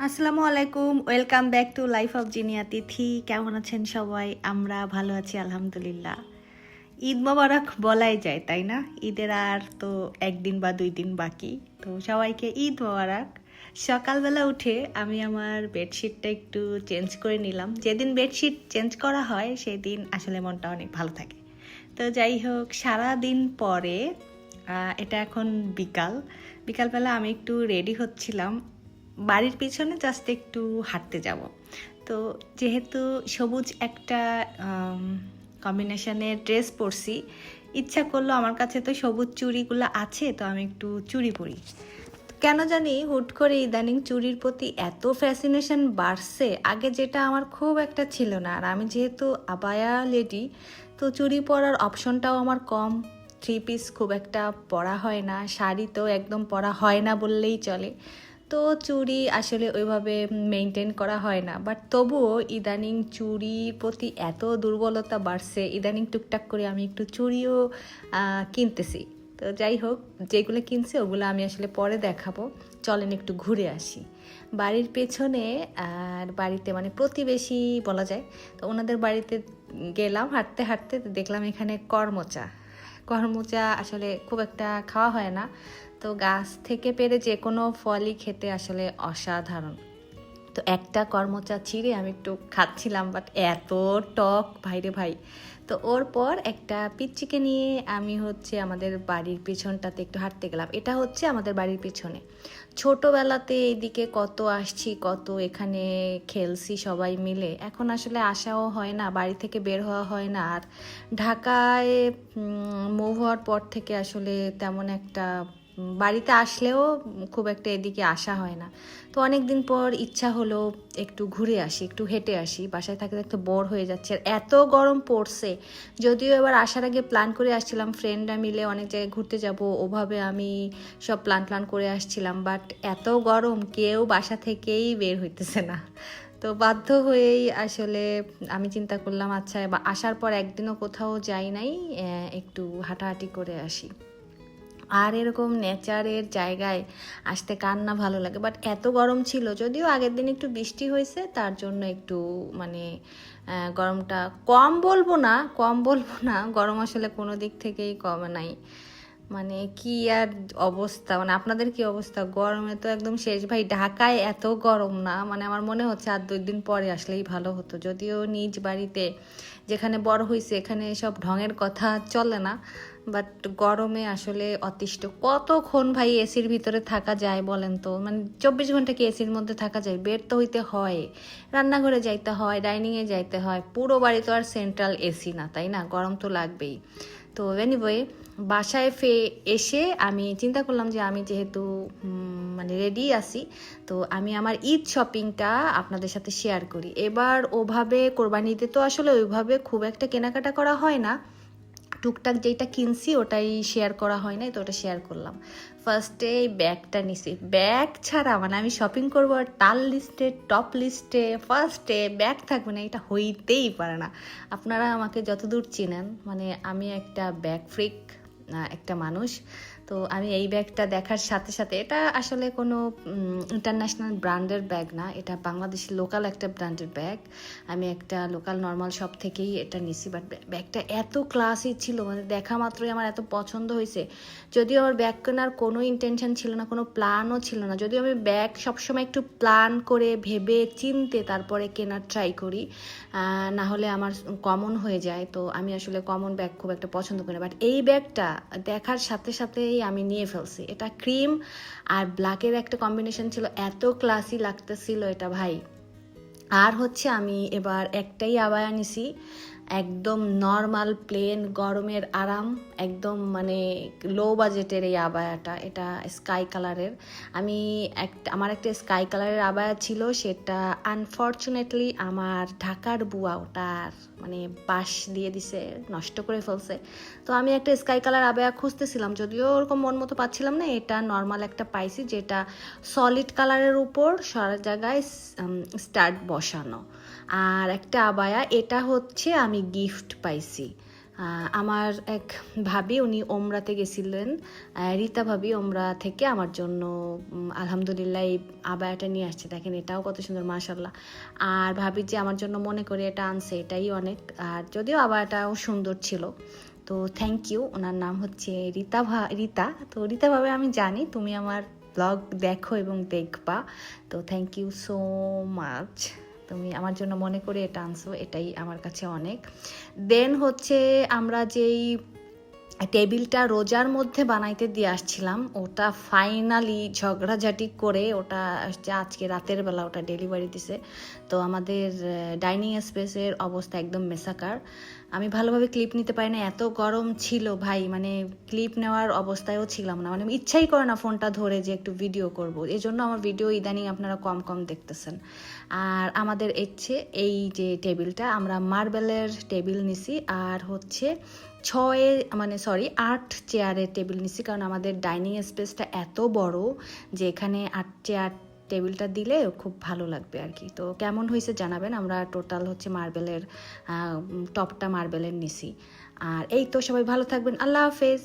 আসসালামু আলাইকুম, welcome back to life of Jinia Tithi. কেমন আছেন সবাই? আমরা ভালো আছি আলহামদুলিল্লাহ। ঈদ মোবারক বলাই যায়, তাই না? ঈদের আর তো একদিন বা 2 দিন বাকি। তো সবাইকে ঈদ মোবারক। সকালবেলা উঠে আমি আমার বেডশিটটা একটু চেঞ্জ করে নিলাম। যেদিন বেডশিট চেঞ্জ করা হয় সেদিন আসলে মনটা অনেক ভালো থাকে। তো যাই হোক, সারা দিন পরে এটা এখন বিকালবেলা আমি একটু রেডি হচ্ছিলাম, বাড়ির পিছনে জাস্ট একটু হাঁটতে যাব। তো যেহেতু সবুজ একটা কম্বিনেশনের ড্রেস পরছি, ইচ্ছা করলো, আমার কাছে তো সবুজ চুড়িগুলো আছে, তো আমি একটু চুড়ি পরি। কেন জানি হুট করে ইদানিং চুড়ির প্রতি এত ফ্যাসিনেশন বাড়ছে, আগে যেটা আমার খুব একটা ছিল না। আর আমি যেহেতু আবায়া লেডি, তো চুড়ি পরার অপশনটাও আমার কম। 3 পিস খুব একটা পরা হয় না, শাড়ি তো একদম পরা হয় না বললেই চলে। তো চুড়ি আসলে ওইভাবে মেনটেন করা হয় না, বাট তবুও ইদানিং চুড়ির প্রতি এত দুর্বলতা বাড়ছে, ইদানিং টুকটাক করে আমি একটু চুড়িও কিনতেছি। তো যাই হোক, যেগুলো কিনছি ওগুলো আমি আসলে পরে দেখাবো। চলেন একটু ঘুরে আসি বাড়ির পেছনে। আর বাড়িতে মানে প্রতিবেশী বলা যায়, তো ওনাদের বাড়িতে গেলাম হাঁটতে হাঁটতে, তো দেখলাম এখানে করমচা আসলে খুব একটা খাওয়া হয় না। তো গাছ থেকে পেড়ে যে কোনো ফলই খেতে আসলে অসাধারণ। তো একটা করমচা ছিঁড়ে আমি একটু খাচ্ছিলাম, বাট এত টক ভাইরে ভাই। তো ওর পর একটা পিচ্চিকে নিয়ে আমি আমাদের বাড়ির পিছনটাতে একটু হাঁটতে গেলাম। এটা আমাদের বাড়ির পিছনে। ছোটবেলাতে এইদিকে কত আসছি, কত এখানে খেলছি সবাই মিলে। এখন আসলে আসাও হয় না, বাড়ি থেকে বের হওয়া হয় না। আর ঢাকায় মুভ হওয়ার পর থেকে আসলে তেমন একটা বাড়িতে আসলেও খুব একটা এদিকে আসা হয় না। তো অনেক দিন পর ইচ্ছা হলো একটু ঘুরে আসি, একটু হেঁটে আসি। বাসায় থাকতে থাকতে বোর হয়ে যাচ্ছে, আর এত গরম পড়ছে। যদিও এবার আসার আগে প্ল্যান করে আসছিলাম ফ্রেন্ডরা মিলে অনেক জায়গায় ঘুরতে যাব, ওভাবে আমি সব প্ল্যান করে আসছিলাম, বাট এত গরম কেউ বাসা থেকেই বের হইতেছে না। তো বাধ্য হয়েই আসলে আমি চিন্তা করলাম, আচ্ছা এবার আসার পর একদিনও কোথাও যাই নাই, একটু হাঁটাহাঁটি করে আসি। আর এরকম নেচারের জায়গায় আসতে কার না ভালো লাগে, বাট এত গরম ছিল। যদিও আগের দিন একটু বৃষ্টি হয়েছে, তার জন্য একটু মানে গরমটা কম বলবো না, গরম আসলে কোনো দিক থেকেই কমে নাই। মানে কি আর অবস্থা, মানে আপনাদের কি অবস্থা? গরমে তো একদম শেষ ভাই। ঢাকায় এত গরম না, মানে আমার মনে হচ্ছে আর 2 দিন পরে আসলেই ভালো হতো। যদিও নিজ বাড়িতে যেখানে বড় হয়েছে এখানে সব ঢঙের কথা চলে না, বাট গরমে আসলে অতিষ্ঠ। কতক্ষণ ভাই এসির ভিতরে থাকা যায় বলেন তো? মানে 24 ঘন্টা কি এসির মধ্যে থাকা যায়? বের তো হইতে হয়, রান্নাঘরে যাইতে হয়, ডাইনিংয়ে যাইতে হয়। পুরো বাড়ি তো আর সেন্ট্রাল এসি না, তাই না? গরম তো লাগবেই। তো এনিওয়ে, বাসায় এসে আমি চিন্তা করলাম যে আমি যেহেতু মানে রেডি আছি, তো আমি আমার ঈদ শপিংটা আপনাদের সাথে শেয়ার করি। এবার ওভাবে কোরবানিতে তো আসলে ওইভাবে খুব একটা কেনাকাটা করা হয় না, টুকটাক যেটা কিনছি ওটাই শেয়ার করা হয় না, তো ওটা শেয়ার করলাম। ফার্স্টে এই ব্যাগটা নিছি। ব্যাগ ছাড়া মানে আমি শপিং করবো আর তার লিস্টে টপ লিস্টে ফার্স্টে ব্যাগ থাকবে না, এটা হইতেই পারে না। আপনারা আমাকে যতদূর চিনেন, মানে আমি একটা ব্যাগ ফ্রিক একটা মানুষ। তো আমি এই ব্যাগটা দেখার সাথে সাথে, এটা আসলে কোনো ইন্টারন্যাশনাল ব্র্যান্ডের ব্যাগ না, এটা বাংলাদেশি লোকাল একটা ব্র্যান্ডের ব্যাগ। আমি একটা লোকাল নর্মাল শপ থেকেই এটা নিছি, বাট ব্যাগটা এত ক্লাসি ছিল, মানে দেখা মাত্রই আমার এত পছন্দ হয়েছে। যদিও আমার ব্যাগ কেনার কোনো ইন্টেনশন ছিল না, কোনো প্ল্যানও ছিল না। যদিও আমি ব্যাগ সবসময় একটু প্ল্যান করে ভেবে চিনতে তারপরে কেনার ট্রাই করি, না হলে আমার কমন হয়ে যায়। তো আমি আসলে কমন ব্যাগ খুব একটা পছন্দ করি না, বাট এই ব্যাগটা দেখার সাথে সাথেই আমি নিয়ে ফেলছি। এটা ক্রিম আর ব্ল্যাকের একটা কম্বিনেশন ছিল, এত ক্লাসি লাগতেছিল এটা ভাই। আর আমি এবার একটাই আবায়া নিছি, একদম নর্মাল প্লেন গরমের আরাম, একদম মানে লো বাজেটের এই আবায়াটা। এটা স্কাই কালারের। আমার একটা স্কাই কালারের আবায়া ছিল, সেটা আনফর্চুনেটলি আমার ঢাকার বুয়া ওটার মানে বাঁশ দিয়ে দিছে, নষ্ট করে ফেলছে। তো আমি একটা স্কাই কালার আবায়া খুঁজতেছিলাম, যদিও ওরকম মন মতো পাচ্ছিলাম না। এটা নর্মাল একটা পাইছি, যেটা সলিড কালারের উপর সারা জায়গায় স্টাড বসানো। আর একটা আবায়া, এটা আমি গিফট পাইছি। আমার এক ভাবি উনি ওমরাতে গেছিলেন, রীতা ভাবি ওমরা থেকে আমার জন্য আলহামদুলিল্লাহ এই আবায়াটা নিয়ে আসছে। দেখেন এটাও কত সুন্দর মাশাল্লাহ। আর ভাবি যে আমার জন্য মনে করে এটা আনছে এটাই অনেক। আর যদিও আবায়াটাও সুন্দর ছিল, তো থ্যাংক ইউ। ওনার নাম হচ্ছে রীতা। তো রীতা ভাবে আমি জানি তুমি আমার ব্লগ দেখো এবং দেখবা, তো থ্যাংক ইউ সো মাচ। তুমি আমার জন্য মনে করে এটা আনছো, এটাই আমার কাছে অনেক। দেন হচ্ছে আমরা যেই টেবিলটা রোজার মধ্যে বানাইতে দিয়ে আসছিলাম, ওটা ফাইনালি ঝগড়াঝাটি করে ওটা আজকে রাতের বেলা ওটা ডেলিভারি দিছে। তো আমাদের ডাইনিং স্পেসের অবস্থা একদম মেসাকার। আমি ভালোভাবে ক্লিপ নিতে পারি না, এত গরম ছিল ভাই, মানে ক্লিপ নেওয়ার অবস্থায়ও ছিলাম না, মানে ইচ্ছাই করে না ফোনটা ধরে যে একটু ভিডিও করব। এই জন্য আমার ভিডিও ইদানিং আপনারা কম কম দেখতেছেন। আর আমাদের এই যে টেবিলটা আমরা মার্বেলের টেবিল নিছি, আর হচ্ছে 8 চেয়ারের টেবিল নিছি, কারণ আমাদের ডাইনিং স্পেসটা এত বড় যে এখানে 8 চেয়ার টেবিলটা দিলে খুব ভালো লাগবে আর কি। তো কেমন হয়েছে জানাবেন। আমরা টোটাল হচ্ছে মার্বেলের টপটা মার্বেলের নিছি। আর এই তো, সবাই ভালো থাকবেন, আল্লাহ হাফেজ।